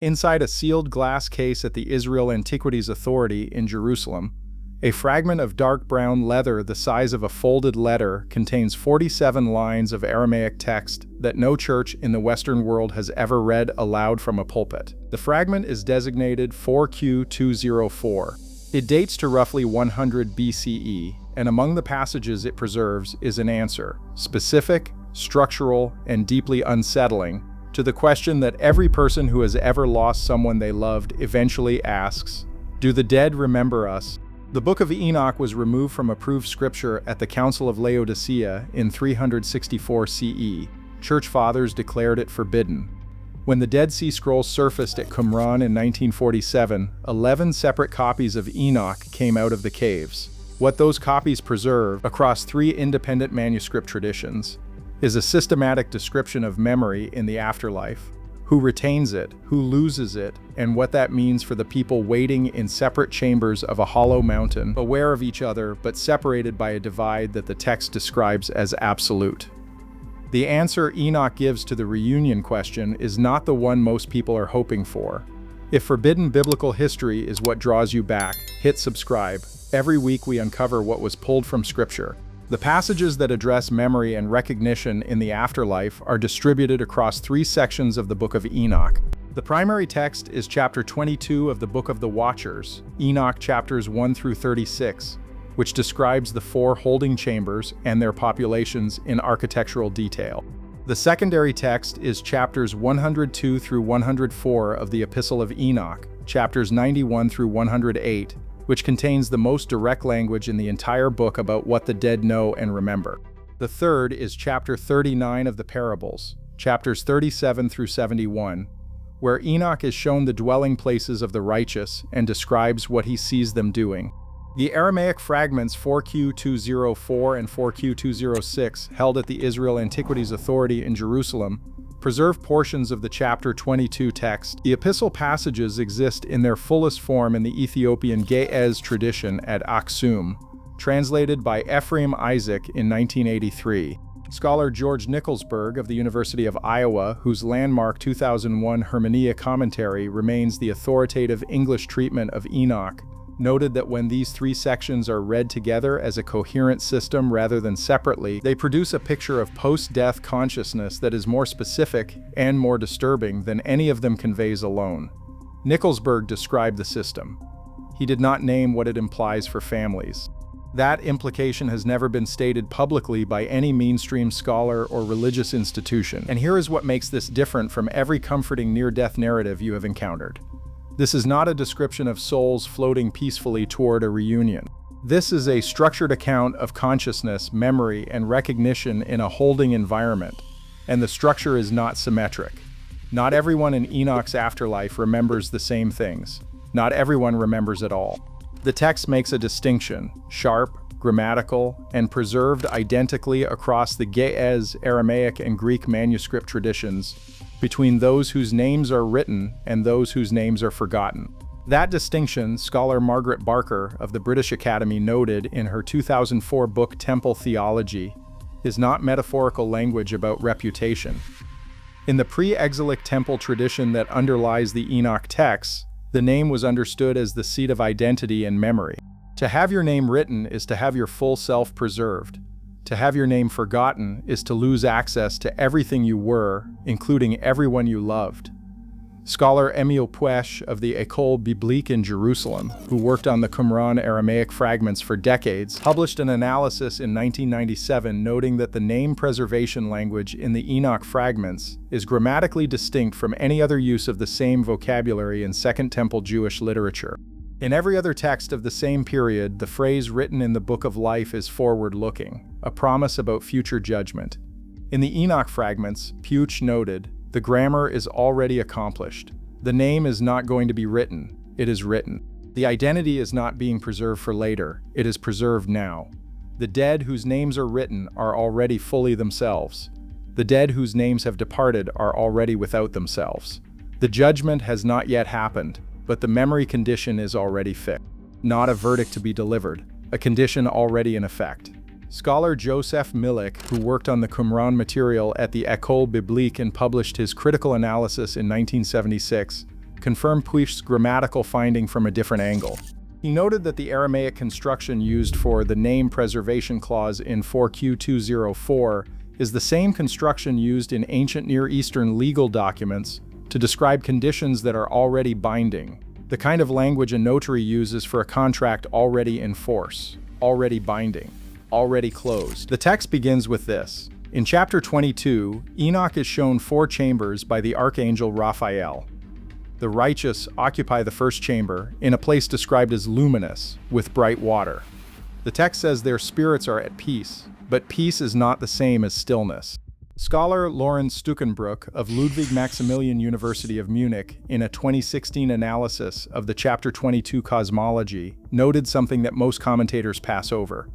Inside a sealed glass case at the Israel Antiquities Authority in Jerusalem, a fragment of dark brown leather the size of a folded letter contains 47 lines of Aramaic text that no church in the Western world has ever read aloud from a pulpit. The fragment is designated 4Q204. It dates to roughly 100 BCE, and among the passages it preserves is an answer, specific, structural, and deeply unsettling, to the question that every person who has ever lost someone they loved eventually asks, "Do the dead remember us?" The Book of Enoch was removed from approved scripture at the Council of Laodicea in 364 CE. Church fathers declared it forbidden. When the Dead Sea Scrolls surfaced at Qumran in 1947, 11 separate copies of Enoch came out of the caves. What those copies preserve, across 3 independent manuscript traditions, is a systematic description of memory in the afterlife. Who retains it, who loses it, and what that means for the people waiting in separate chambers of a hollow mountain, aware of each other but separated by a divide that the text describes as absolute. The answer Enoch gives to the reunion question is not the one most people are hoping for. If forbidden biblical history is what draws you back, hit subscribe. Every week we uncover what was pulled from Scripture. The passages that address memory and recognition in the afterlife are distributed across 3 sections of the Book of Enoch. The primary text is chapter 22 of the Book of the Watchers, Enoch chapters 1 through 36, which describes the 4 holding chambers and their populations in architectural detail. The secondary text is chapters 102 through 104 of the Epistle of Enoch, chapters 91 through 108, which contains the most direct language in the entire book about what the dead know and remember. The third is chapter 39 of the Parables, chapters 37 through 71, where Enoch is shown the dwelling places of the righteous and describes what he sees them doing. The Aramaic fragments 4Q204 and 4Q206, held at the Israel Antiquities Authority in Jerusalem, preserve portions of the chapter 22 text. The epistle passages exist in their fullest form in the Ethiopian Ge'ez tradition at Aksum, translated by Ephraim Isaac in 1983. Scholar George Nicholsburg of the University of Iowa, whose landmark 2001 Hermeneia commentary remains the authoritative English treatment of Enoch, noted that when these 3 sections are read together as a coherent system rather than separately, they produce a picture of post-death consciousness that is more specific and more disturbing than any of them conveys alone. Nicholsburg described the system. He did not name what it implies for families. That implication has never been stated publicly by any mainstream scholar or religious institution, and here is what makes this different from every comforting near-death narrative you have encountered. This is not a description of souls floating peacefully toward a reunion. This is a structured account of consciousness, memory, and recognition in a holding environment, and the structure is not symmetric. Not everyone in Enoch's afterlife remembers the same things. Not everyone remembers at all. The text makes a distinction, sharp, grammatical, and preserved identically across the Ge'ez, Aramaic, and Greek manuscript traditions, between those whose names are written and those whose names are forgotten. That distinction, scholar Margaret Barker of the British Academy noted in her 2004 book Temple Theology, is not metaphorical language about reputation. In the pre-exilic temple tradition that underlies the Enoch texts, the name was understood as the seat of identity and memory. To have your name written is to have your full self preserved. To have your name forgotten is to lose access to everything you were, including everyone you loved. Scholar Emile Puech of the École Biblique in Jerusalem, who worked on the Qumran Aramaic fragments for decades, published an analysis in 1997 noting that the name preservation language in the Enoch fragments is grammatically distinct from any other use of the same vocabulary in Second Temple Jewish literature. In every other text of the same period, the phrase written in the Book of Life is forward-looking, a promise about future judgment. In the Enoch fragments, Puech noted, the grammar is already accomplished. The name is not going to be written, it is written. The identity is not being preserved for later, it is preserved now. The dead whose names are written are already fully themselves. The dead whose names have departed are already without themselves. The judgment has not yet happened, but the memory condition is already fixed. Not a verdict to be delivered, a condition already in effect. Scholar Joseph Milik, who worked on the Qumran material at the École Biblique and published his critical analysis in 1976, confirmed Puich's grammatical finding from a different angle. He noted that the Aramaic construction used for the name preservation clause in 4Q204 is the same construction used in ancient Near Eastern legal documents to describe conditions that are already binding, the kind of language a notary uses for a contract already in force, already binding, already closed. The text begins with this. In chapter 22, Enoch is shown 4 chambers by the archangel Raphael. The righteous occupy the first chamber, in a place described as luminous, with bright water. The text says their spirits are at peace, but peace is not the same as stillness. Scholar Lorenz Stuckenbrook of Ludwig Maximilian University of Munich, in a 2016 analysis of the chapter 22 cosmology, noted something that most commentators pass over.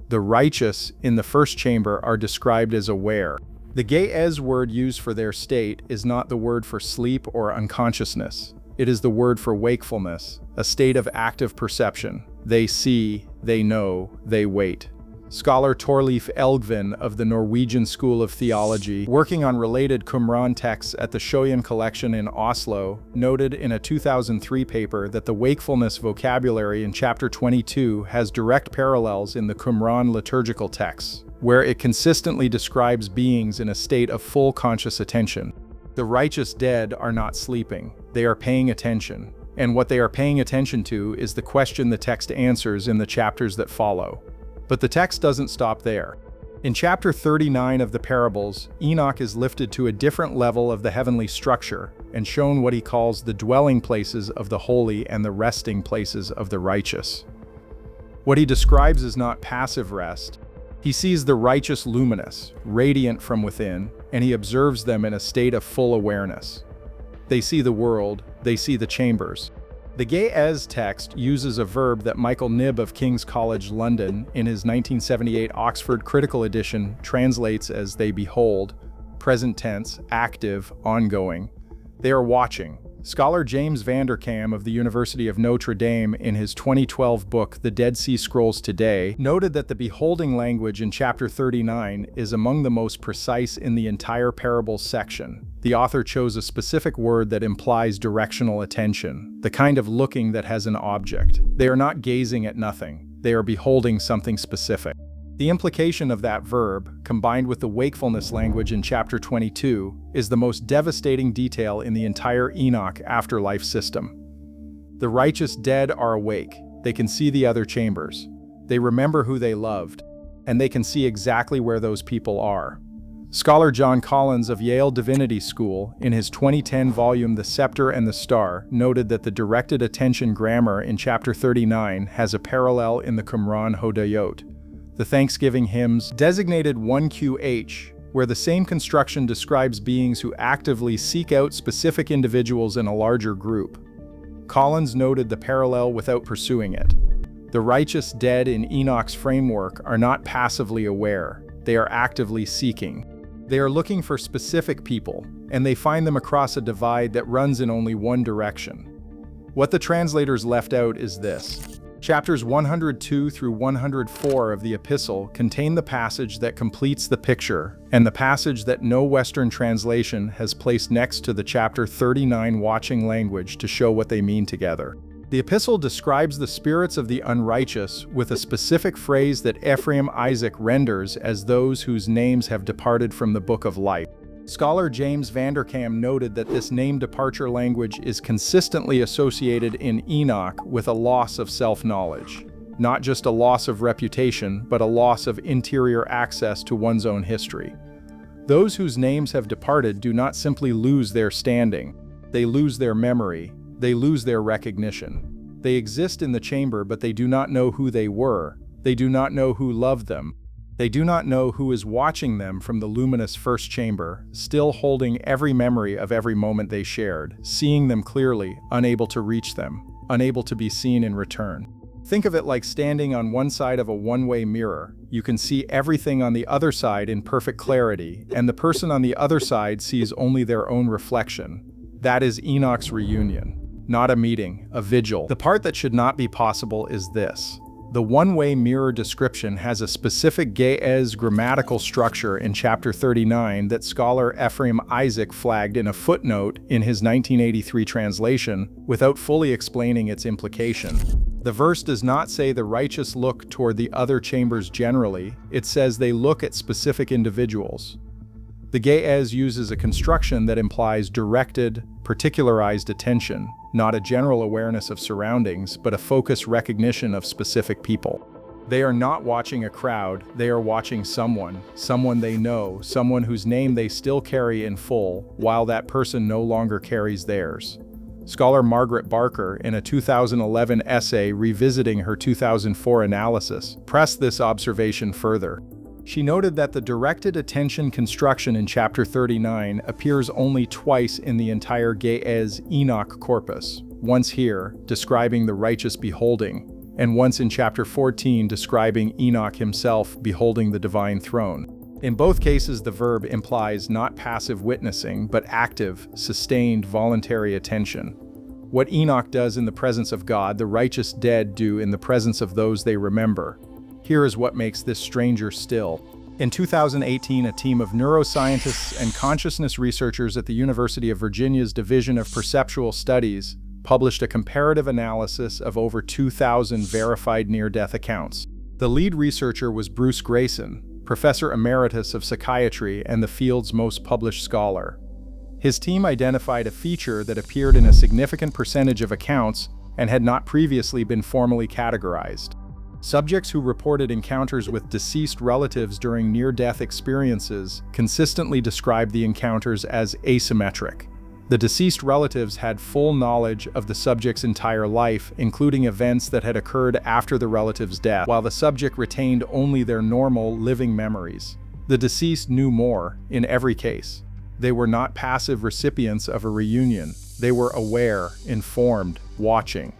The righteous in the first chamber are described as aware. The ge'ez word used for their state is not the word for sleep or unconsciousness. It is the word for wakefulness, a state of active perception. They see, they know, they wait. Scholar Torleif Elgvin of the Norwegian School of Theology, working on related Qumran texts at the Shoyan collection in Oslo, noted in a 2003 paper that the wakefulness vocabulary in chapter 22 has direct parallels in the Qumran liturgical texts, where it consistently describes beings in a state of full conscious attention. The righteous dead are not sleeping, they are paying attention, and what they are paying attention to is the question the text answers in the chapters that follow. But the text doesn't stop there. In chapter 39 of the parables, Enoch is lifted to a different level of the heavenly structure and shown what he calls the dwelling places of the holy and the resting places of the righteous. What he describes is not passive rest. He sees the righteous luminous, radiant from within, and he observes them in a state of full awareness. They see the world, they see the chambers. The ge'ez text uses a verb that Michael Knibb of King's College London, in his 1978 Oxford Critical Edition, translates as they behold, present tense, active, ongoing. They are watching. Scholar James Vanderkam of the University of Notre Dame, in his 2012 book The Dead Sea Scrolls Today, noted that the beholding language in chapter 39 is among the most precise in the entire parables section. The author chose a specific word that implies directional attention, the kind of looking that has an object. They are not gazing at nothing, they are beholding something specific. The implication of that verb, combined with the wakefulness language in chapter 22, is the most devastating detail in the entire Enoch afterlife system. The righteous dead are awake, they can see the other chambers, they remember who they loved, and they can see exactly where those people are. Scholar John Collins of Yale Divinity School, in his 2010 volume The Scepter and the Star, noted that the directed attention grammar in chapter 39 has a parallel in the Qumran Hodayot, the Thanksgiving hymns designated 1QH, where the same construction describes beings who actively seek out specific individuals in a larger group. Collins noted the parallel without pursuing it. The righteous dead in Enoch's framework are not passively aware, they are actively seeking. They are looking for specific people, and they find them across a divide that runs in only one direction. What the translators left out is this. Chapters 102 through 104 of the epistle contain the passage that completes the picture, and the passage that no Western translation has placed next to the chapter 39 watching language to show what they mean together. The epistle describes the spirits of the unrighteous with a specific phrase that Ephraim Isaac renders as those whose names have departed from the Book of Life. Scholar James Vanderkam noted that this name departure language is consistently associated in Enoch with a loss of self-knowledge. Not just a loss of reputation, but a loss of interior access to one's own history. Those whose names have departed do not simply lose their standing. They lose their memory. They lose their recognition. They exist in the chamber, but they do not know who they were. They do not know who loved them. They do not know who is watching them from the luminous first chamber, still holding every memory of every moment they shared, seeing them clearly, unable to reach them, unable to be seen in return. Think of it like standing on one side of a one-way mirror. You can see everything on the other side in perfect clarity, and the person on the other side sees only their own reflection. That is Enoch's reunion. Not a meeting, a vigil. The part that should not be possible is this. The one-way mirror description has a specific ge'ez grammatical structure in chapter 39 that scholar Ephraim Isaac flagged in a footnote in his 1983 translation without fully explaining its implication. The verse does not say the righteous look toward the other chambers generally, it says they look at specific individuals. The ge'ez uses a construction that implies directed, particularized attention, not a general awareness of surroundings, but a focused recognition of specific people. They are not watching a crowd, they are watching someone they know, someone whose name they still carry in full, while that person no longer carries theirs. Scholar Margaret Barker, in a 2011 essay revisiting her 2004 analysis, pressed this observation further. She noted that the directed attention construction in chapter 39 appears only twice in the entire ge'ez Enoch corpus, once here, describing the righteous beholding, and once in chapter 14 describing Enoch himself beholding the divine throne. In both cases, the verb implies not passive witnessing, but active, sustained, voluntary attention. What Enoch does in the presence of God, the righteous dead do in the presence of those they remember. Here is what makes this stranger still. In 2018, a team of neuroscientists and consciousness researchers at the University of Virginia's Division of Perceptual Studies published a comparative analysis of over 2,000 verified near-death accounts. The lead researcher was Bruce Grayson, Professor Emeritus of Psychiatry and the field's most published scholar. His team identified a feature that appeared in a significant percentage of accounts and had not previously been formally categorized. Subjects who reported encounters with deceased relatives during near-death experiences consistently described the encounters as asymmetric. The deceased relatives had full knowledge of the subject's entire life, including events that had occurred after the relative's death, while the subject retained only their normal, living memories. The deceased knew more, in every case. They were not passive recipients of a reunion. They were aware, informed, watching.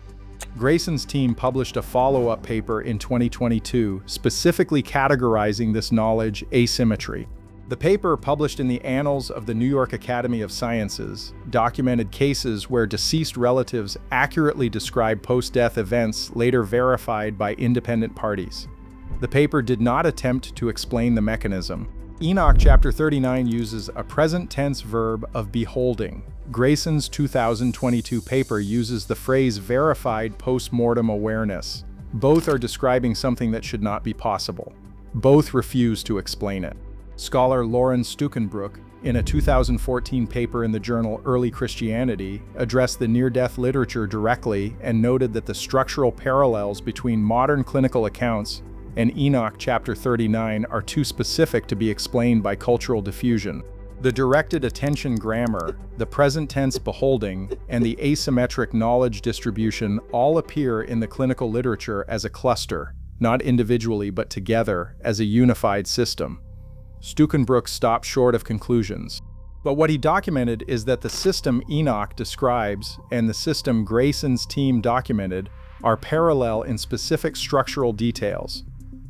Grayson's team published a follow-up paper in 2022, specifically categorizing this knowledge asymmetry. The paper, published in the Annals of the New York Academy of Sciences, documented cases where deceased relatives accurately described post-death events later verified by independent parties. The paper did not attempt to explain the mechanism. Enoch chapter 39 uses a present tense verb of beholding. Grayson's 2022 paper uses the phrase verified post-mortem awareness. Both are describing something that should not be possible. Both refuse to explain it. Scholar Lauren Stukenbrook, in a 2014 paper in the journal Early Christianity, addressed the near-death literature directly and noted that the structural parallels between modern clinical accounts and Enoch chapter 39 are too specific to be explained by cultural diffusion. The directed attention grammar, the present tense beholding, and the asymmetric knowledge distribution all appear in the clinical literature as a cluster, not individually but together as a unified system. Stukenbrook stopped short of conclusions. But what he documented is that the system Enoch describes and the system Grayson's team documented are parallel in specific structural details.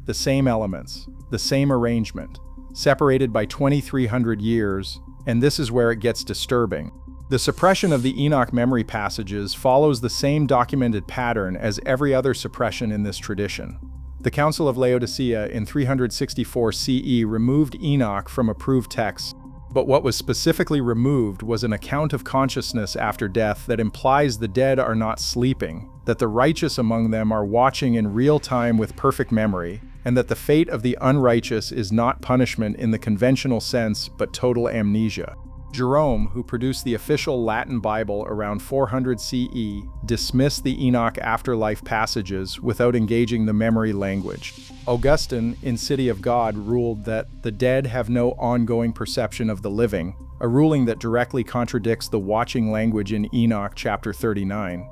The same elements, the same arrangement, separated by 2,300 years, and this is where it gets disturbing. The suppression of the Enoch memory passages follows the same documented pattern as every other suppression in this tradition. The Council of Laodicea in 364 CE removed Enoch from approved texts, but what was specifically removed was an account of consciousness after death that implies the dead are not sleeping, that the righteous among them are watching in real time with perfect memory, and that the fate of the unrighteous is not punishment in the conventional sense but total amnesia. Jerome, who produced the official Latin Bible around 400 CE, dismissed the Enoch afterlife passages without engaging the memory language. Augustine, in City of God, ruled that the dead have no ongoing perception of the living, a ruling that directly contradicts the watching language in Enoch chapter 39.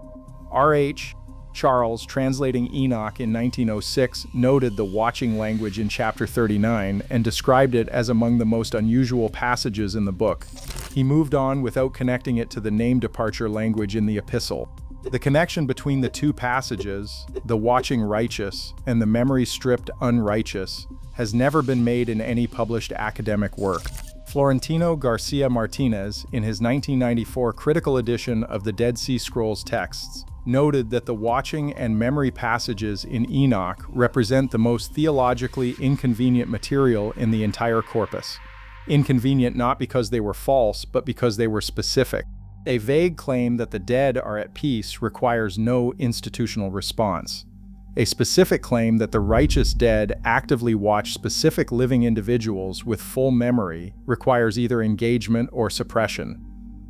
R.H. Charles, translating Enoch in 1906, noted the watching language in chapter 39 and described it as among the most unusual passages in the book. He moved on without connecting it to the name departure language in the epistle. The connection between the two passages, the watching righteous and the memory-stripped unrighteous, has never been made in any published academic work. Florentino Garcia Martinez, in his 1994 critical edition of the Dead Sea Scrolls texts, noted that the watching and memory passages in Enoch represent the most theologically inconvenient material in the entire corpus. Inconvenient not because they were false, but because they were specific. A vague claim that the dead are at peace requires no institutional response. A specific claim that the righteous dead actively watch specific living individuals with full memory requires either engagement or suppression.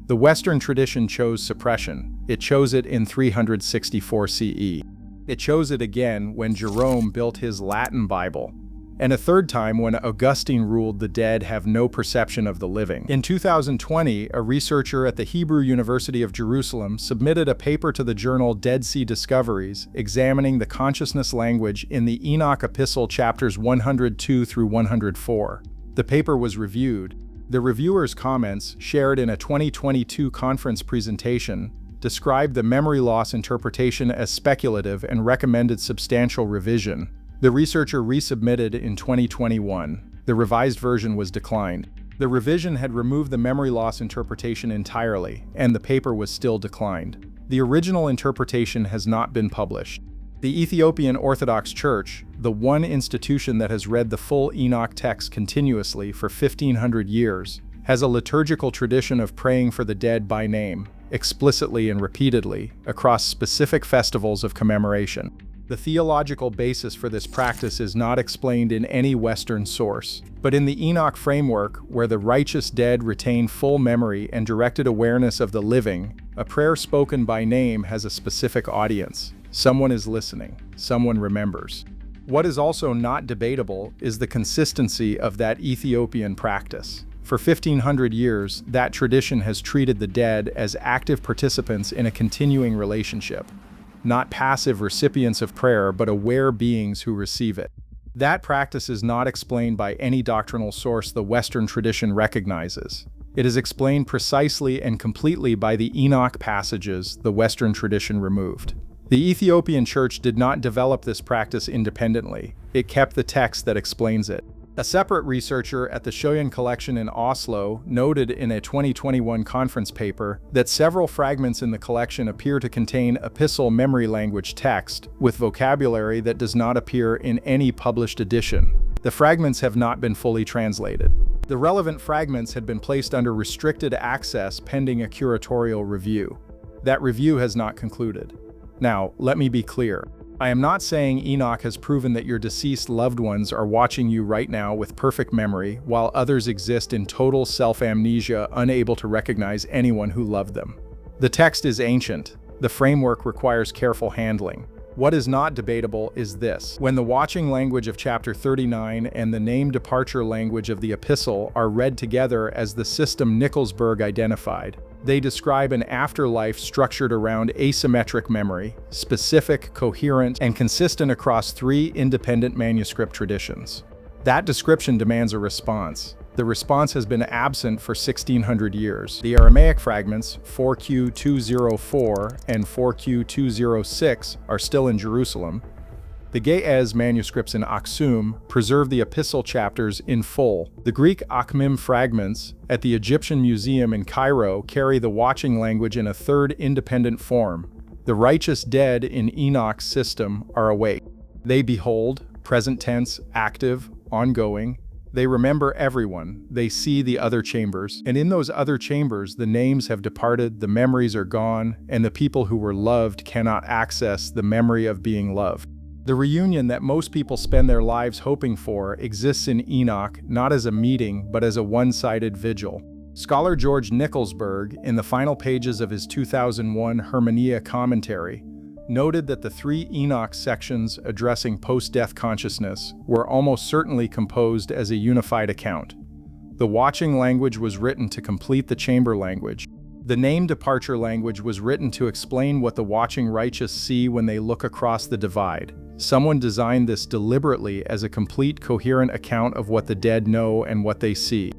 The Western tradition chose suppression. It chose it in 364 CE. It chose it again when Jerome built his Latin Bible, and a third time when Augustine ruled the dead have no perception of the living. In 2020, a researcher at the Hebrew University of Jerusalem submitted a paper to the journal Dead Sea Discoveries examining the consciousness language in the Enoch Epistle chapters 102 through 104. The paper was reviewed. The reviewer's comments, shared in a 2022 conference presentation, described the memory loss interpretation as speculative and recommended substantial revision. The researcher resubmitted in 2021. The revised version was declined. The revision had removed the memory loss interpretation entirely, and the paper was still declined. The original interpretation has not been published. The Ethiopian Orthodox Church, the one institution that has read the full Enoch text continuously for 1,500 years, has a liturgical tradition of praying for the dead by name, explicitly and repeatedly, across specific festivals of commemoration. The theological basis for this practice is not explained in any Western source, but in the Enoch framework, where the righteous dead retain full memory and directed awareness of the living, a prayer spoken by name has a specific audience. Someone is listening. Someone remembers. What is also not debatable is the consistency of that Ethiopian practice. For 1,500 years, that tradition has treated the dead as active participants in a continuing relationship, not passive recipients of prayer, but aware beings who receive it. That practice is not explained by any doctrinal source the Western tradition recognizes. It is explained precisely and completely by the Enoch passages the Western tradition removed. The Ethiopian Church did not develop this practice independently. It kept the text that explains it. A separate researcher at the Sheol collection in Oslo noted in a 2021 conference paper that several fragments in the collection appear to contain epistle memory language text with vocabulary that does not appear in any published edition. The fragments have not been fully translated. The relevant fragments had been placed under restricted access pending a curatorial review. That review has not concluded. Now, let me be clear. I am not saying Enoch has proven that your deceased loved ones are watching you right now with perfect memory, while others exist in total self-amnesia, unable to recognize anyone who loved them. The text is ancient. The framework requires careful handling. What is not debatable is this. When the watching language of chapter 39 and the name departure language of the epistle are read together as the system Nickelsburg identified, they describe an afterlife structured around asymmetric memory, specific, coherent, and consistent across three independent manuscript traditions. That description demands a response. The response has been absent for 1,600 years. The Aramaic fragments, 4Q204 and 4Q206, are still in Jerusalem. The Ge'ez manuscripts in Aksum preserve the epistle chapters in full. The Greek Akhmim fragments at the Egyptian Museum in Cairo carry the watching language in a third independent form. The righteous dead in Enoch's system are awake. They behold, present tense, active, ongoing. They remember everyone. They see the other chambers. And in those other chambers, the names have departed, the memories are gone, and the people who were loved cannot access the memory of being loved. The reunion that most people spend their lives hoping for exists in Enoch not as a meeting, but as a one-sided vigil. Scholar George Nickelsburg, in the final pages of his 2001 Hermeneia commentary, noted that the three Enoch sections addressing post-death consciousness were almost certainly composed as a unified account. The watching language was written to complete the chamber language. The name departure language was written to explain what the watching righteous see when they look across the divide. Someone designed this deliberately as a complete, coherent account of what the dead know and what they see.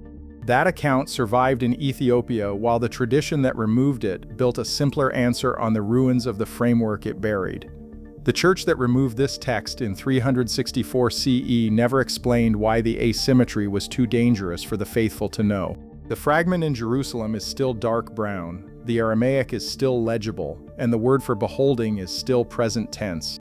That account survived in Ethiopia, while the tradition that removed it built a simpler answer on the ruins of the framework it buried. The church that removed this text in 364 CE never explained why the asymmetry was too dangerous for the faithful to know. The fragment in Jerusalem is still dark brown. The Aramaic is still legible, and the word for beholding is still present tense.